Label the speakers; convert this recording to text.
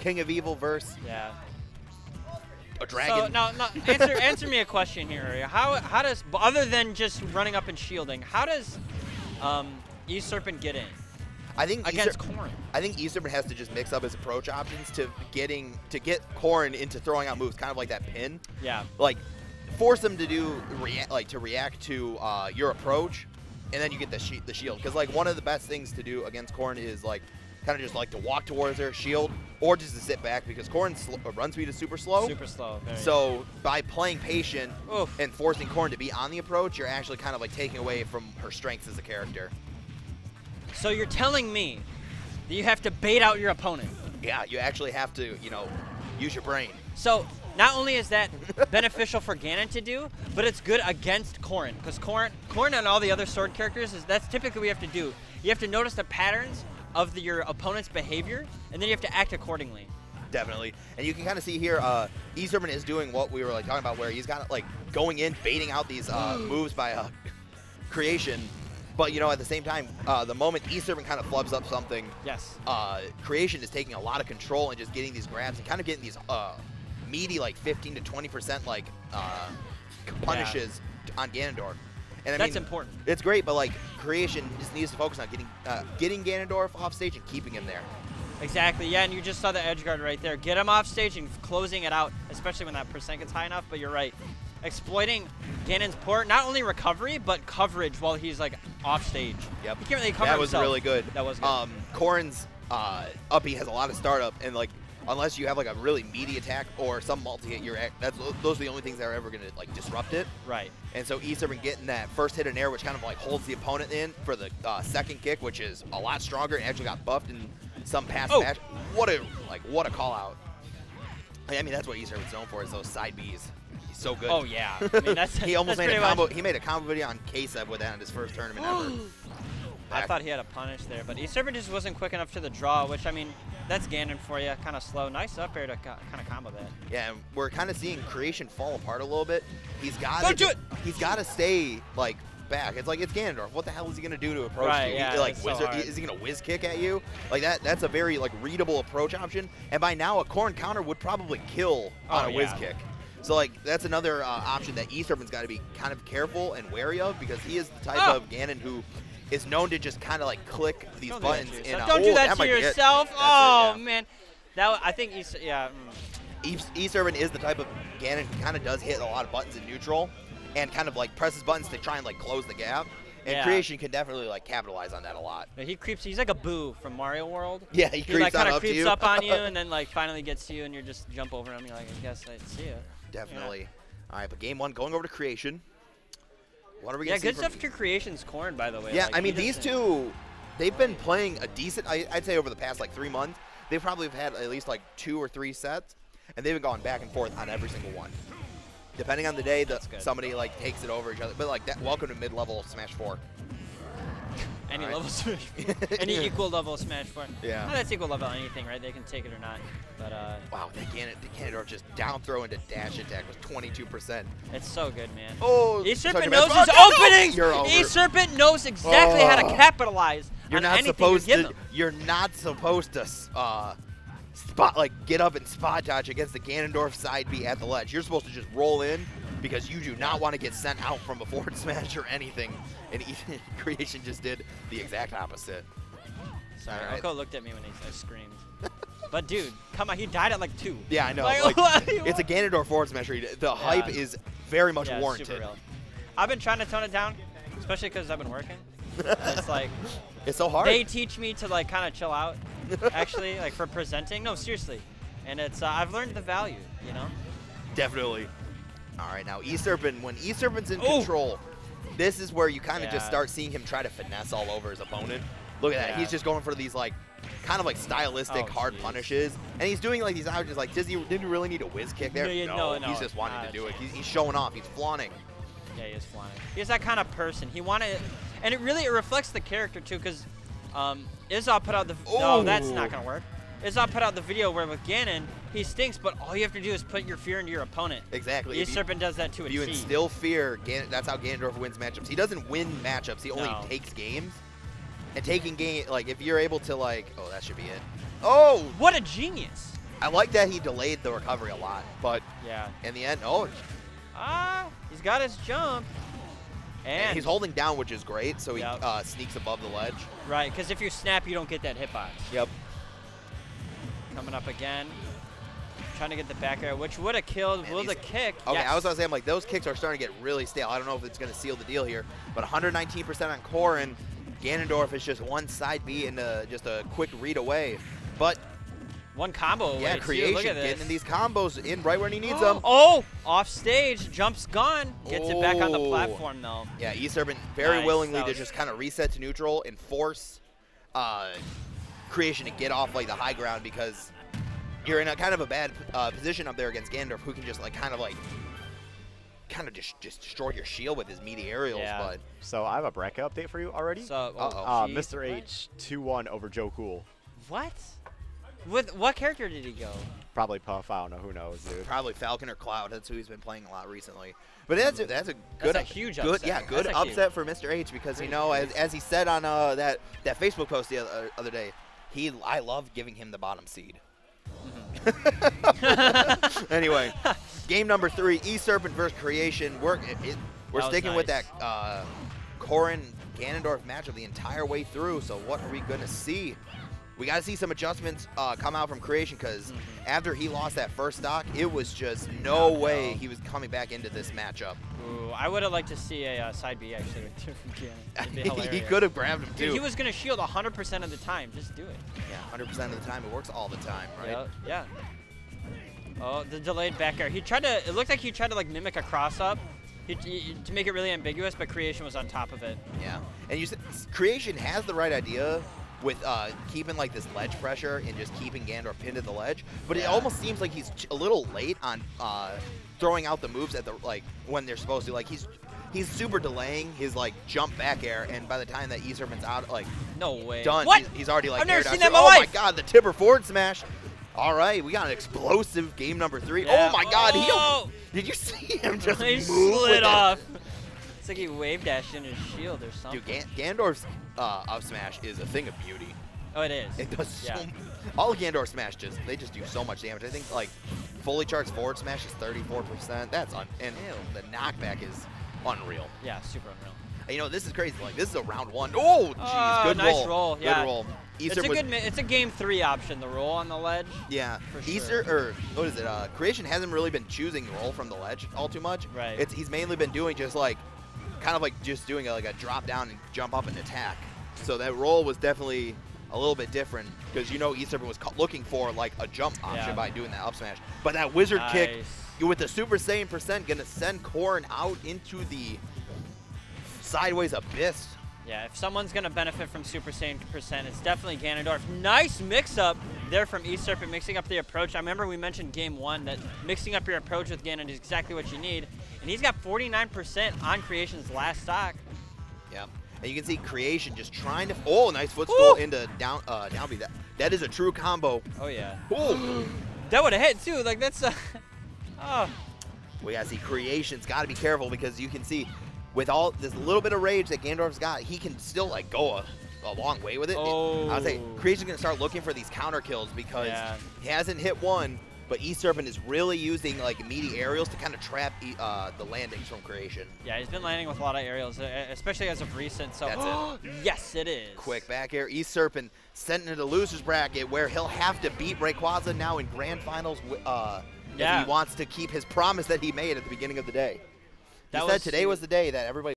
Speaker 1: King of Evil verse.
Speaker 2: Yeah.
Speaker 1: A dragon.
Speaker 2: So now, answer me a question here. How does, other than just running up and shielding, how does E-Serpent get in?
Speaker 1: I think
Speaker 2: against Corrin.
Speaker 1: I think E-Serpent has to just mix up his approach options to get Corrin into throwing out moves, kind of like that pin.
Speaker 2: Yeah.
Speaker 1: Like force him to do react to your approach, and then you get the shield. Because like one of the best things to do against Corrin is like kind of just like to walk towards her shield, or just to sit back because Corrin's run speed is super slow.
Speaker 2: Super slow.
Speaker 1: So by playing patient and forcing Corrin to be on the approach, you're actually kind of like taking away from her strengths as a character.
Speaker 2: So you're telling me that you have to bait out your opponent?
Speaker 1: Yeah, you actually have to, use your brain.
Speaker 2: So not only is that beneficial for Ganon to do, but it's good against Corrin, because Corrin and all the other sword characters, that's typically what you have to do. You have to notice the patterns of your opponent's behavior, and then you have to act accordingly.
Speaker 1: Definitely. And you can kind of see here, E-Serpent is doing what we were like talking about, where he's got like going in, baiting out these moves by Creation. But at the same time, the moment E-Serpent kind of flubs up something,
Speaker 2: yes,
Speaker 1: Creation is taking a lot of control and just getting these grabs and kind of getting these meaty like 15 to 20% like punishes on Ganondorf. And
Speaker 2: that's important.
Speaker 1: It's great, but like Creation just needs to focus on getting Ganondorf off stage and keeping him there.
Speaker 2: Exactly, yeah, and you just saw the edge guard right there. Get him off stage and closing it out, especially when that percent gets high enough, but you're right. Exploiting Ganon's poor, not only recovery, but coverage while he's like off stage.
Speaker 1: Yep.
Speaker 2: He can't really cover
Speaker 1: That was
Speaker 2: himself.
Speaker 1: really good.
Speaker 2: That was good.
Speaker 1: Corrin's uppy has a lot of startup, and like unless you have like a really meaty attack or some multi-hit, those are the only things that are ever gonna like disrupt it.
Speaker 2: Right.
Speaker 1: And so E-Serpent getting that first hit in air, which kind of like holds the opponent in for the second kick, which is a lot stronger and actually got buffed in some past match. What a call out. I mean, that's what E-Serpent's known for, is those side Bs. He's so good.
Speaker 2: Oh yeah. I mean, that's
Speaker 1: he almost
Speaker 2: that's
Speaker 1: made a combo.
Speaker 2: much.
Speaker 1: He made a combo video on K-Sub with that in his first tournament ever.
Speaker 2: I thought he had a punish there, but E-Serpent just wasn't quick enough to the draw, which, I mean, that's Ganon for you, kind of slow. Nice up air to kind of combo that.
Speaker 1: Yeah, and we're kind of seeing Creation fall apart a little bit. He's got to stay, like, back. It's like, it's Ganondorf. What the hell is he going to do to approach you?
Speaker 2: Yeah,
Speaker 1: like, is he going to whiz kick at you? Like, that's a very, like, readable approach option. And by now, a Corrin counter would probably kill on a whiz kick. So, like, that's another option that E-Serpent's got to be kind of careful and wary of, because he is the type of Ganon who is known to just kind of like click these buttons.
Speaker 2: Don't do that to yourself. Oh, man. I think E-Serpent
Speaker 1: is the type of Ganon who kind of does hit a lot of buttons in neutral and kind of like presses buttons to try and like close the gap. And Creation can definitely like capitalize on that a lot.
Speaker 2: He creeps. He's like a Boo from Mario World.
Speaker 1: Yeah, he
Speaker 2: like kind of
Speaker 1: up
Speaker 2: creeps up on you and then like finally gets to you and you just jump over him. You're like, I guess I see you.
Speaker 1: Definitely. All right, but game one going over to Creation. What are we
Speaker 2: gonna see? Good stuff to Creation's Corrin, by the way.
Speaker 1: Yeah,
Speaker 2: like,
Speaker 1: I mean, these two, they've been playing a decent, I'd say over the past like 3 months, they probably have had at least like 2 or 3 sets, and they've been going back and forth on every single one. Depending on the day, somebody like takes it over each other. But like, welcome to mid-level Smash 4.
Speaker 2: Any level Smash 4. Any equal level Smash 4.
Speaker 1: Yeah.
Speaker 2: No, that's equal level anything, right? They can take it or not. But
Speaker 1: wow, the Ganondorf just down throw into dash attack with 22%.
Speaker 2: It's so good, man.
Speaker 1: Oh,
Speaker 2: E-Serpent knows his openings. E-Serpent knows exactly how to capitalize on anything you give him.
Speaker 1: You're not supposed to get up and spot dodge against the Ganondorf side B at the ledge. You're supposed to just roll in because you do not want to get sent out from a forward smash or anything. And Creation just did the exact opposite.
Speaker 2: Sorry, Oko looked at me when I screamed. But dude, come on, he died at like 2.
Speaker 1: Yeah, I know. Like, it's a Ganondorf forward smasher. The hype is very much warranted.
Speaker 2: Super real. I've been trying to tone it down, especially because I've been working. It's like
Speaker 1: it's so hard.
Speaker 2: They teach me to like kind of chill out, actually, like for presenting. No, seriously, and it's I've learned the value, you know.
Speaker 1: Definitely. All right, now E-Serpent. When E-Serpent's in control, this is where you kind of just start seeing him try to finesse all over his opponent. Look at that. He's just going for these like kind of like stylistic hard punishes, and he's doing like these ouches. Like, did he really need a whiz kick there? No, he's just wanting to do it. He's showing off. He's flaunting.
Speaker 2: Yeah, he is flaunting. He's that kind of person. He wanted, and it reflects the character too, because Izzah put out the. No, that's not gonna work. Izzah put out the video where with Ganon, he stinks, but all you have to do is put your fear into your opponent.
Speaker 1: Exactly.
Speaker 2: E-Serpent does that to a T.
Speaker 1: You instill fear. That's how Ganondorf wins matchups. He doesn't win matchups. He only takes games. And taking game, like if you're able to like, oh, that should be it. Oh,
Speaker 2: what a genius!
Speaker 1: I like that he delayed the recovery a lot, but
Speaker 2: yeah,
Speaker 1: in the end,
Speaker 2: he's got his jump.
Speaker 1: And he's holding down, which is great, so he
Speaker 2: yep.
Speaker 1: Sneaks above the ledge.
Speaker 2: Right, because if you snap, you don't get that hitbox.
Speaker 1: Yep.
Speaker 2: Coming up again. Trying to get the back air, which would have killed. Will the kick?
Speaker 1: Okay,
Speaker 2: yes.
Speaker 1: I was going to say, I'm like, those kicks are starting to get really stale. I don't know if it's going to seal the deal here, but 119% on Corrin. Ganondorf is just one side B and just a quick read away. But
Speaker 2: one combo away,
Speaker 1: yeah, Creation
Speaker 2: Look at this.
Speaker 1: getting these combos in right when he needs them.
Speaker 2: Oh, off stage, jump's gone. Gets it back on the platform though.
Speaker 1: Yeah, E-Serpent very willingly to just kind of reset to neutral and force Creation to get off like the high ground, because you're in a kind of a bad position up there against Ganondorf, who can just kind of just destroy your shield with his meaty aerials.
Speaker 2: Yeah.
Speaker 1: But
Speaker 3: so I have a bracket update for you already.
Speaker 2: So,
Speaker 3: Mr. H 2-1 over Joe Cool.
Speaker 2: What? With what character did he go?
Speaker 3: Probably Puff. I don't know. Who knows, dude?
Speaker 1: Probably Falcon or Cloud. That's who he's been playing a lot recently. But that's a good,
Speaker 2: huge upset.
Speaker 1: Yeah, good upset for Mr. H, because as he said on that Facebook post the other day, I love giving him the bottom seed. Anyway, game number 3, E-Serpent versus Creation. We're sticking with that Corrin Ganondorf matchup the entire way through. So what are we gonna see? We got to see some adjustments come out from Creation, because after he lost that first stock, it was just no way he was coming back into this matchup.
Speaker 2: Ooh, I would have liked to see a side B actually with Ganondorf.
Speaker 1: He could have grabbed him too.
Speaker 2: Dude, he was going to shield 100% of the time. Just do it.
Speaker 1: Yeah, 100% of the time. It works all the time, right?
Speaker 2: Yeah. Oh, the delayed back air. He tried to. It looked like he tried to mimic a cross up. To make it really ambiguous, but Creation was on top of it.
Speaker 1: Yeah, and Creation has the right idea with keeping this ledge pressure and just keeping Ganondorf pinned to the ledge, but it almost seems like he's a little late on throwing out the moves at the when they're supposed to. He's super delaying his jump back air, and by the time that E-Serpent's out,
Speaker 2: no way,
Speaker 1: done,
Speaker 2: what?
Speaker 1: he's already
Speaker 2: I've never seen that in
Speaker 1: my
Speaker 2: life.
Speaker 1: My God, the tipper forward smash. All right, we got an explosive game number 3.
Speaker 2: Yeah.
Speaker 1: Oh my God, did you see him just
Speaker 2: he
Speaker 1: move
Speaker 2: slid
Speaker 1: with
Speaker 2: off? It's like he wave dashed in his shield or something.
Speaker 1: Dude, Ganondorf's up smash is a thing of beauty.
Speaker 2: Oh, it is.
Speaker 1: It does all of Ganondorf smash they just do so much damage. I think fully charged forward smash is 34%. That's and the knockback is unreal.
Speaker 2: Yeah, super unreal.
Speaker 1: And, this is crazy. This is a round 1. Oh, jeez, good
Speaker 2: nice roll.
Speaker 1: Good
Speaker 2: Yeah.
Speaker 1: roll.
Speaker 2: It's a game 3 option. The roll on the ledge.
Speaker 1: Yeah.
Speaker 2: For sure.
Speaker 1: What is it? Creation hasn't really been choosing roll from the ledge all too much.
Speaker 2: Right.
Speaker 1: He's mainly been doing just just doing a drop down and jump up and attack. So that roll was definitely a little bit different, because E-Serpent was looking for a jump option by doing that up smash. But that wizard kick with the Super Saiyan % gonna send Corrin out into the sideways abyss.
Speaker 2: Yeah, if someone's gonna benefit from Super Saiyan %, it's definitely Ganondorf. Nice mix-up there from E-Serpent, mixing up the approach. I remember we mentioned game 1 that mixing up your approach with Ganon is exactly what you need. And he's got 49% on Creation's last stock.
Speaker 1: Yeah, and you can see Creation just trying to. Oh, nice footstool into down B. That is a true combo.
Speaker 2: Oh yeah.
Speaker 1: Oh,
Speaker 2: that would have hit too. That's oh.
Speaker 1: We gotta see Creation's got to be careful, because you can see with all this little bit of rage that Ganondorf's got, he can still go a long way with it.
Speaker 2: Oh.
Speaker 1: I would say Creation's gonna start looking for these counter kills, because he hasn't hit one. But E-Serpent is really using meaty aerials to kind of trap the landings from Creation.
Speaker 2: Yeah, he's been landing with a lot of aerials, especially as of recent. So
Speaker 1: that's it.
Speaker 2: Yes, it is.
Speaker 1: Quick back air. E-Serpent sent into the loser's bracket, where he'll have to beat Rayquaza now in grand finals if he wants to keep his promise that he made at the beginning of the day. He said today was the day that everybody